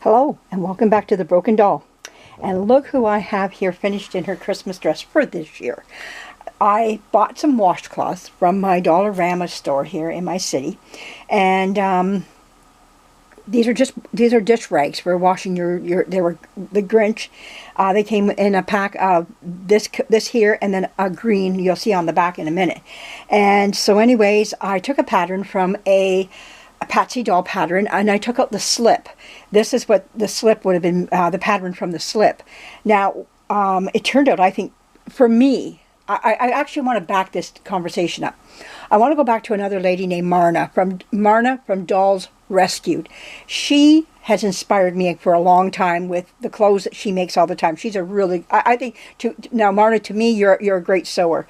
Hello and welcome back to The Broken Doll. And look who I have here finished in her Christmas dress for this year. I bought some washcloths from my Dollarama store here in my city, and these are dish rags for washing your. They were the Grinch. They came in a pack of this here and then a green you'll see on the back in a minute. And so anyways, I took a pattern from a Patsy doll pattern, and I took out the slip. This is what the slip would have been, the pattern from the slip. Now, it turned out, I think, for me, I actually want to back this conversation up. I want to go back to another lady named Marna from Dolls Rescued. She has inspired me for a long time with the clothes that she makes all the time. She's a really, I think, now Marna, to me, you're a great sewer.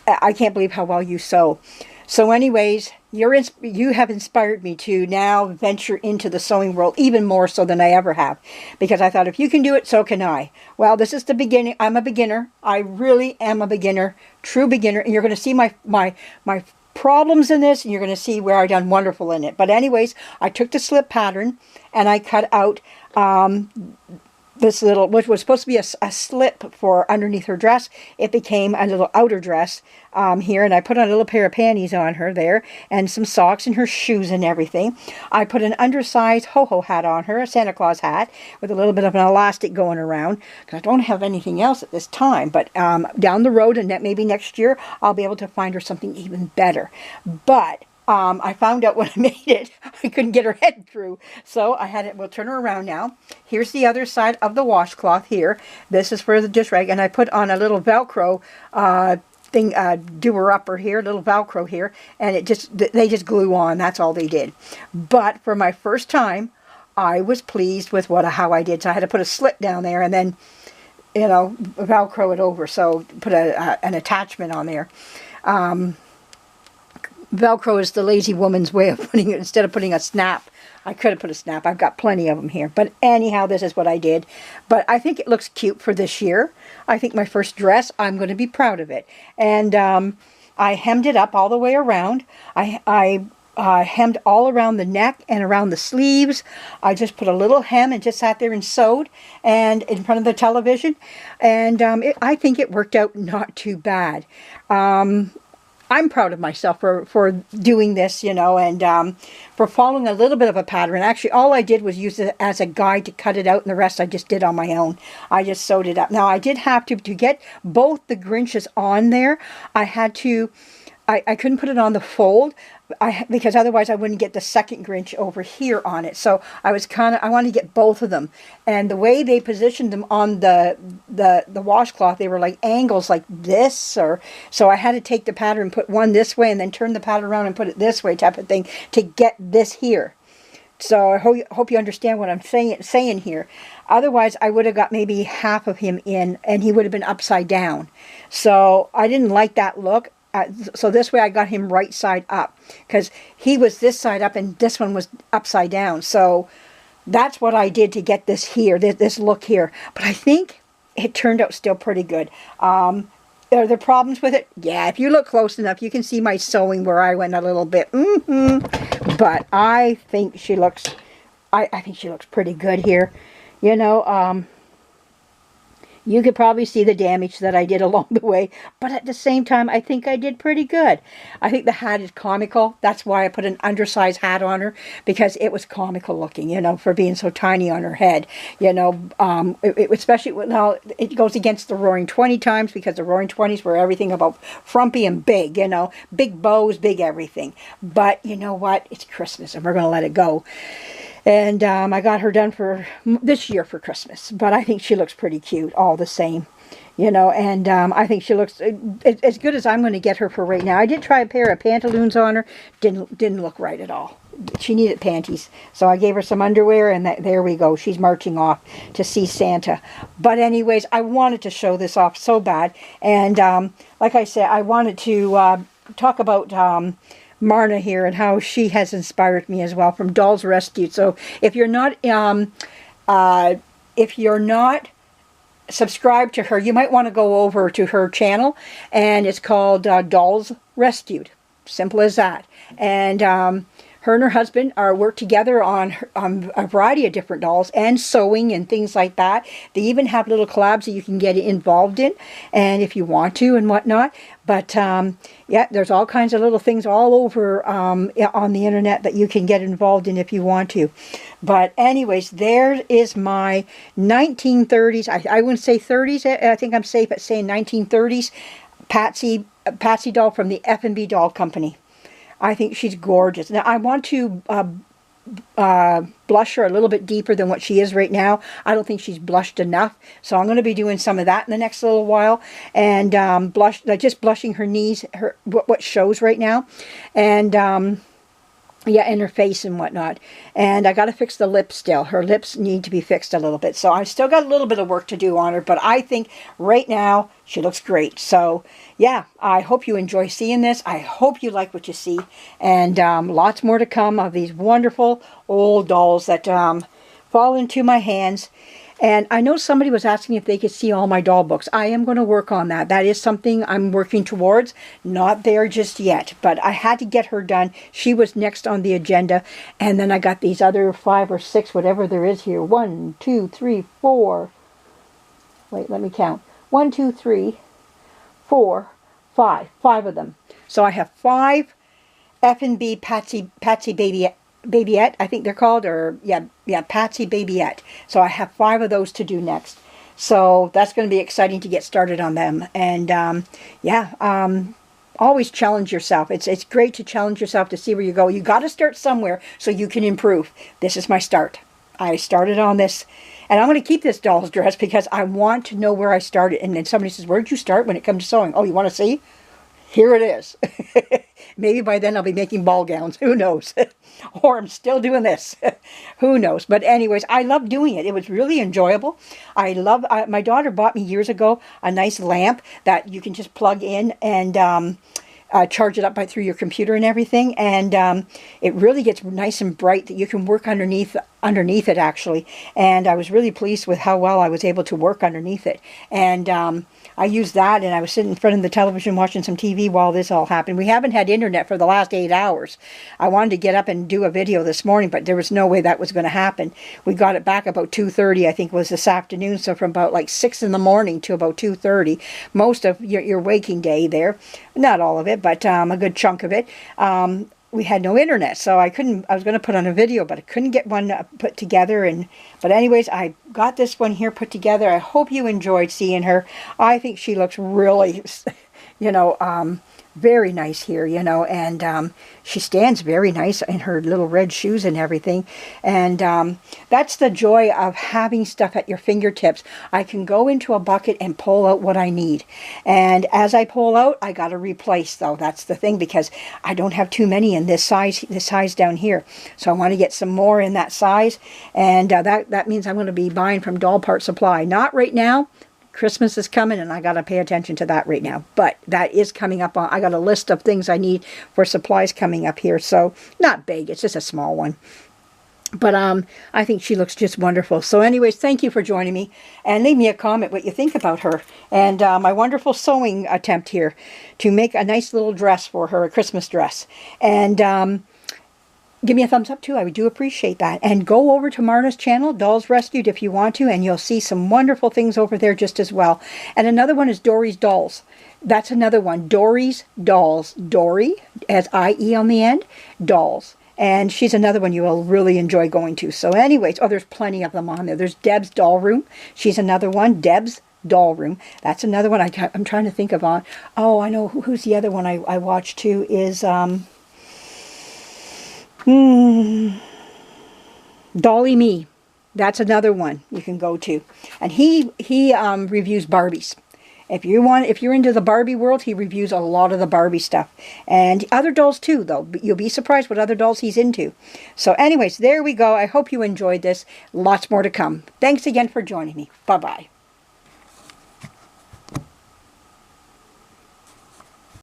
I can't believe how well you sew. So anyways, you have inspired me to now venture into the sewing world even more so than I ever have. Because I thought, if you can do it, so can I. Well, this is the beginning. I'm a beginner. I really am a beginner, true beginner. And you're going to see my problems in this, and you're going to see where I've done wonderful in it. But anyways, I took the slip pattern, and I cut out this little, which was supposed to be a slip for underneath her dress. It became a little outer dress here, and I put on a little pair of panties on her there, and some socks and her shoes and everything. I put an undersized ho-ho hat on her, a Santa Claus hat, with a little bit of an elastic going around, because I don't have anything else at this time, but down the road, and maybe next year, I'll be able to find her something even better. But I found out when I made it, I couldn't get her head through. So I had it, we'll turn her around now. Here's the other side of the washcloth here. This is for the dish rag, and I put on a little Velcro thing, doer-upper here, little Velcro here, and they just glue on. That's all they did. But for my first time, I was pleased with how I did. So I had to put a slit down there and then, Velcro it over. So put an attachment on there. Velcro is the lazy woman's way of putting it. Instead of putting a snap, I could have put a snap. I've got plenty of them here. But anyhow, this is what I did. But I think it looks cute for this year. I think my first dress, I'm going to be proud of it. And I hemmed it up all the way around. I hemmed all around the neck and around the sleeves. I just put a little hem and just sat there and sewed, and in front of the television. And I think it worked out not too bad. I'm proud of myself for doing this, and for following a little bit of a pattern. Actually, all I did was use it as a guide to cut it out, and the rest I just did on my own. I just sewed it up. Now, I did have to get both the Grinches on there. I had to, I couldn't put it on the fold, because otherwise I wouldn't get the second Grinch over here on it. So I wanted to get both of them. And the way they positioned them on the washcloth, they were like angles like this. So I had to take the pattern and put one this way and then turn the pattern around and put it this way type of thing to get this here. So I hope you understand what I'm saying here. Otherwise, I would have got maybe half of him in, and he would have been upside down. So I didn't like that look. So this way I got him right side up, because he was this side up and this one was upside down. So that's what I did to get this here, this look here. But I think it turned out still pretty good. Are there problems with it? Yeah, if you look close enough, you can see my sewing where I went a little bit. But I think she looks, I think she looks pretty good here. You could probably see the damage that I did along the way, but at the same time, I think I did pretty good. I think the hat is comical. That's why I put an undersized hat on her, because it was comical looking, for being so tiny on her head. Especially now it goes against the Roaring 20 times, because the Roaring 20s were everything about frumpy and big, big bows, big everything. But you know what? It's Christmas, and we're going to let it go. And I got her done for this year for Christmas. But I think she looks pretty cute all the same. And I think she looks as good as I'm going to get her for right now. I did try a pair of pantaloons on her. Didn't look right at all. She needed panties. So I gave her some underwear, and there we go. She's marching off to see Santa. But anyways, I wanted to show this off so bad. And like I said, I wanted to talk about Marna here and how she has inspired me as well from Dolls Rescued. So if you're not subscribed to her, you might want to go over to her channel, and it's called Dolls Rescued. Simple as that. And Her and her husband work together on a variety of different dolls and sewing and things like that. They even have little collabs that you can get involved in, and if you want to and whatnot. But yeah, there's all kinds of little things all over on the internet that you can get involved in if you want to. But anyways, there is my 1930s. I wouldn't say 30s. I think I'm safe at saying 1930s Patsy doll from the F&B Doll Company. I think she's gorgeous. Now I want to blush her a little bit deeper than what she is right now. I don't think she's blushed enough, so I'm going to be doing some of that in the next little while, and just blushing her knees, what shows right now, and yeah, and her face and whatnot. And I got to fix the lips still. Her lips need to be fixed a little bit. So I've still got a little bit of work to do on her. But I think right now she looks great. So yeah, I hope you enjoy seeing this. I hope you like what you see. And lots more to come of these wonderful old dolls that fall into my hands. And I know somebody was asking if they could see all my doll books. I am going to work on that. That is something I'm working towards. Not there just yet, but I had to get her done. She was next on the agenda. And then I got these other 5 or 6, whatever there is here. 1, 2, 3, 4. Wait, let me count. 1, 2, 3, 4, 5. 5 of them. So I have 5 F&B Patsy Babyette, I think they're called, or yeah, Patsy Babyette. So I have 5 of those to do next. So that's going to be exciting to get started on them. And yeah, always challenge yourself. It's great to challenge yourself to see where you go. You got to start somewhere so you can improve. This is my start. I started on this, and I'm going to keep this doll's dress because I want to know where I started. And then somebody says, "Where'd you start when it comes to sewing?" Oh, you want to see? Here it is. Maybe by then I'll be making ball gowns. Who knows? Or I'm still doing this. Who knows? But anyways, I love doing it. It was really enjoyable. I love, my daughter bought me years ago a nice lamp that you can just plug in and charge it up through your computer and everything. And it really gets nice and bright that you can work underneath it actually. And I was really pleased with how well I was able to work underneath it. And I used that, and I was sitting in front of the television watching some TV while this all happened. We haven't had internet for the last 8 hours. I wanted to get up and do a video this morning, but there was no way that was going to happen. We got it back about 2:30, I think was this afternoon, so from about like 6 in the morning to about 2:30, most of your waking day there. Not all of it, but a good chunk of it. We had no internet, so I was going to put on a video, but I couldn't get one put together. But anyways, I got this one here put together. I hope you enjoyed seeing her. I think she looks really, very nice here, and she stands very nice in her little red shoes and everything. And that's the joy of having stuff at your fingertips. I can go into a bucket and pull out what I need. And as I pull out, I got to replace, though. That's the thing, because I don't have too many in this size down here. So I want to get some more in that size. And that means I'm going to be buying from Doll Part Supply. Not right now. Christmas is coming, and I got to pay attention to that right now. But that is coming up. I got a list of things I need for supplies coming up here. So not big. It's just a small one. But I think she looks just wonderful. So anyways, thank you for joining me. And leave me a comment what you think about her. And my wonderful sewing attempt here to make a nice little dress for her, a Christmas dress. And give me a thumbs up too. I do appreciate that. And go over to Marna's channel, Dolls Rescued, if you want to, and you'll see some wonderful things over there just as well. And another one is Dory's Dolls. That's another one. Dory's Dolls. Dory, as I-E on the end, Dolls. And she's another one you will really enjoy going to. So anyways, there's plenty of them on there. There's Deb's Doll Room. She's another one. Deb's Doll Room. That's another one I'm trying to think of on. Oh, I know who's the other one I watched too is... Dolly Me. That's another one you can go to. And he reviews Barbies. If you're into the Barbie world, he reviews a lot of the Barbie stuff. And other dolls too, though. You'll be surprised what other dolls he's into. So anyways, there we go. I hope you enjoyed this. Lots more to come. Thanks again for joining me. Bye-bye.